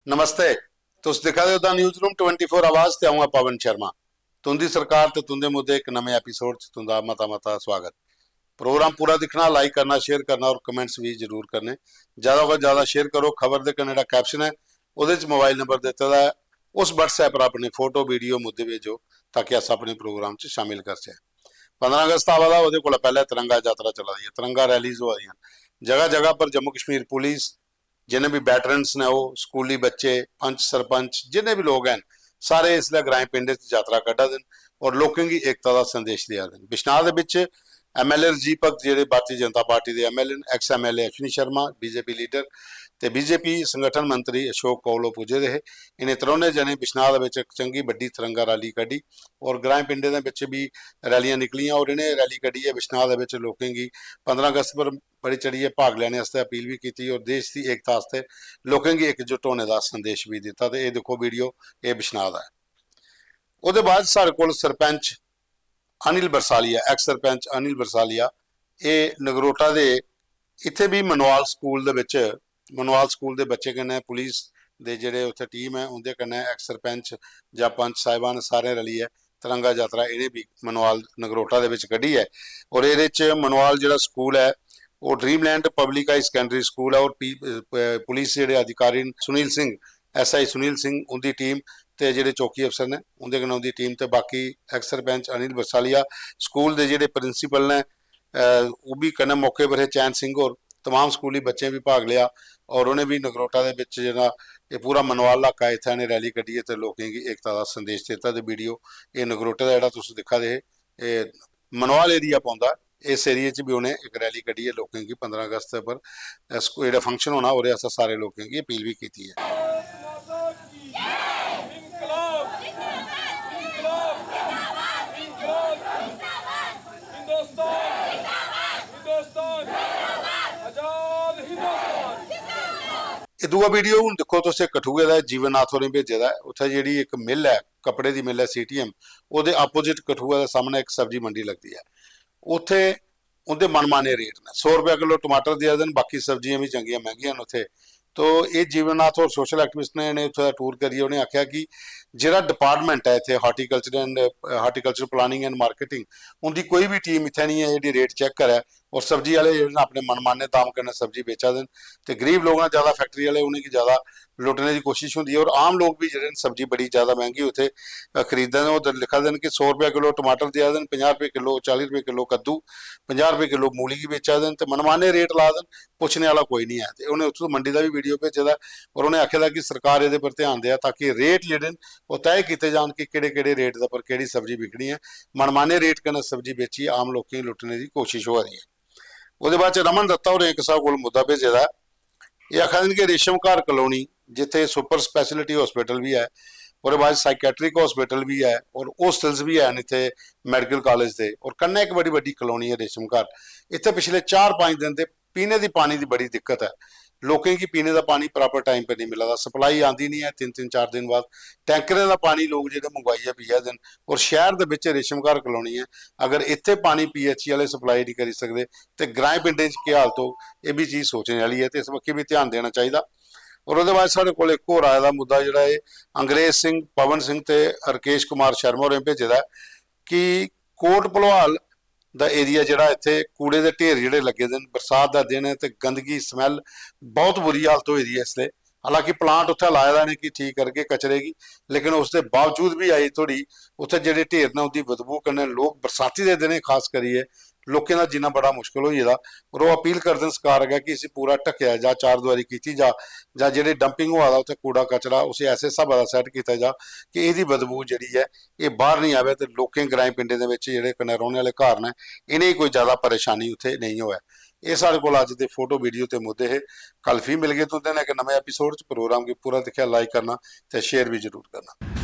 नमस्ते। तुस दिखा दे हो द न्यूज़ रूम 24 आवाज़ ते आऊँ पवन शर्मा। तुंदी सरकार ते तुंदे मुद्दे एक नमें एपीसोड च तुंदा मता मता स्वागत। प्रोग्राम पूरा दिखना, लाइक करना, शेयर करना और कमेंट्स भी जरूर करने। ज़्यादा को ज़्यादा शेयर करो। खबर दे कन्नै जेह्ड़ा कैप्शन है ओह्दे च मोबाइल नंबर दित्ते दा है, उस व्हाट्सएप पर अपनी फोटो वीडियो मुद्दे भेजो ताकि अस अपने प्रोग्राम च शामिल करचै। 15 अगस्त आवा दा, ओह्दे कोला पैह्ले तिरंगा यात्रा चला दी है, तिरंगा रैलीज होआ दियां जगह जगह पर। जम्मू कश्मीर पुलिस जिन्हें भी बैटरन्स ने, वो स्कूली बच्चे, पंच सरपंच जिन्हें भी लोग हैं, सारे इसलिए ग्राएं पिंड यात्रा कड्ढा दे और लोगों की एकता का संदेश दिया दे। बिश्नाह के MLA रजीव भगत जेह्ड़े भारतीय जनता पार्टी के MLA, x MLA Ashwini Sharma BJP leader ते BJP संगठन मंत्री अशोक कौलो पुजे दे हे। इन्हें त्रोने जने बिश्नाह एक चंगी बड्डी तिरंगा रैली कड्ढी और ग्राएं पिंडें दे विच भी रैलियां निकलियां और इन्हें रैली कड्ढियै बिश्नाह लोगों की 15 अगस्त पर बड़ी चढ़िए भाग लैने अपील भी की और देश की एकता आस्ते लोगों की एकजुट होने का संदेश भी दिता। तो ये देखो वीडियो, ये बिश्नाह दा है। उसदे बाद साढ़े कोल सरपंच अनिल बरसालिया, एक्स सरपंच अनिल बरसालिया, ये नगरोटा दे इत्थे भी मनवाल स्कूल दे विच, मनवाल स्कूल दे बच्चे कन्नै पुलिस दे जेह्ड़े उत्थे टीम है उंदे कन्नै एक्स सरपंच जां पंच साहिबान सारे रलियै तिरंगा यात्रा इन्हें भी मनवाल नगरोटा दे विच कड्ढी है। और ये मनवाल जिहड़ा स्कूल है वो dreamland public high secondary school है और पुलिस जेह्ड़े अधिकारी सुनील सिंह, SI सुनील सिंह, उनकी टीम ते जेह्ड़े चौकी अफसर ने उनके कन्नै उनकी टीम ते बाकी एक्स सरपंच अनिल बरसालिया, स्कूल के जेह्ड़े प्रिंसीपल ने वो भी कन्नै मौके पर है, चैन सिंह और तमाम स्कूली बच्चे भी भाग लिया और उन्हें भी नगरोटा के विच जेह्ड़ा ये पूरा मनवाल इलाका इत्थै इन्हें रैली कड्ढियै ते लोगों की एकता का संदेश दिता। तो वीडियो ये नगरोटे का जेह्ड़ा तुस दिक्खा दे हे मनवाल एरिया पौंदा, इस एरिए च भी उन्हें एक रैली कड्ढियै लोगों की 15 अगस्त पर जो फंक्शन होना और ऐसा सारे लोगों की अपील भी की है। दूआ वीडियो हूँ देखो तुस, कठुए का जीवननाथ होरें भेजे दा है। उत्थे जी एक मिल है, कपड़े की मिल है CTM, वो आपोजिट कठुए के सामने एक सब्जी मंडी लगती है। उत्थे उनके मनमाने रेट ने, 100 रुपया किलो टमाटर दिया दिन, बाकी सब्जियां भी चंगियां महंगियां ने उत्थे। तो ये जीवननाथ और सोशल एक्टिविस्ट ने इन्हें उत्थे टूर करिए उन्हें आख्या कि जिहड़ा डिपार्टमेंट है इत्थे हार्टिकल्चर प्लानिंग एंड मार्केटिंग, उनकी कोई भी टीम इत्थे नहीं है जी रेट चेक करे और सब्जी वाले अपने मनमाने दाम कन्नै सब्जी बेचा देन ते गरीब लोग ना ज़्यादा फैक्ट्री वाले उन्हें ज़्यादा लुटने की कोशिश होंगी है। और आम लोग भी जो सब्जी बड़ी ज़्यादा महंगी उत्थे खरीदते हैं, वो लिखा देन कि 100 रुपया किलो टमाटर दिया देन, 50 रुपये किलो, 40 रुपये किलो कद्दू, 50 रुपये किलो मूली की बेचा देन, तो मनमाने रेट ला देन, पुछने वाला कोई नहीं है। तो उन्हें उत्थों मंडी का भी वीडियो भेजे दा और उन्हें आखे कि सरकार ये पर ध्यान दे ताकि रेट जेह्ड़े वो तय किए जान कि केड़े रेट पर केड़ी सब्जी बिकनी है। मनमाने रेट कन्नै सब्जी बेची आम लोगों की लुटने की कोशिश हो रही है। उसके बाद रमन दत्ता होरें एक साहब को मुद्दा भेजे दा, ये आखा कि रेशम घर कलोनी जिथे सुपर स्पैशलिटी हॉस्पिटल भी है और बाद साइकैट्रिक हॉस्पिटल भी है और होस्टल्स भी हैं इतने मैडिकल कॉलेज के और कन्नै एक बड़ी वड्डी कलोनी है रेशम घर। इतने पिछले 4-5 दिन से पीने की पानी की बड़ी दिक्कत है, लोगों की पीने का पानी प्रॉपर टाइम पर नहीं मिला, सप्लाई आती नहीं है 3-4 दिन बाद, टैंकरें का पानी लोग जो मंगवाइए पीया दिन। और शहर के रेशम घर कलोनी है, अगर इतने पानी PHE वाले सप्लाई नहीं कर सकते तो ग्राएं पिंडें की हालत हो, यह भी चीज़ सोचने वाली है, तो इस पक्खी भी ध्यान देना चाहिए। और उसके बाद साढ़े को एक होर आए का मुद्दा जोड़ा है अंग्रेज सिंह, पवन सिंह ते राकेश कुमार शर्मा होरें भेजे दा कि कोट भलवाल दा एरिया जोड़ा इत्थे कूड़े के ढेर जोड़े लगे दे, बरसात का दिन है तो गंदगी स्मैल बहुत बुरी हालत हुई है इसलिए। हालांकि प्लांट उत्थे लाए दा नहीं कि ठीक करके कचरे की, लेकिन उसके बावजूद भी आई थोड़ी उत्थे जेह्ड़े ढेर ने उनकी बदबू कन्नै लोग बरसाती के दिन खास करिए लोगों का जीना बड़ा मुश्किल हो जाता। और वो अपील करते हैं सरकार अगर कि इसे पूरा ढक्या जा, चारदुआरी की जा, जी डंपिंग हुआ उत्थे कूड़ा कचरा उसे ऐसे हिसाब का सैट किया जा कि यदी बदबू जी है ये बाहर नहीं आवे तो लोगों ग्राएं पिंडें जोड़े कन्नै रौहने वाले घर ने इन्हें कोई ज़्यादा परेशानी उत्थे नहीं होए। ये सारे को अज के फोटो वीडियो के मुद्दे है। कल फिर मिल गए तुंदे ने एक नवे एपीसोड प्रोग्राम की पूरा दिखा, लाइक करना तो शेयर भी जरूर करना।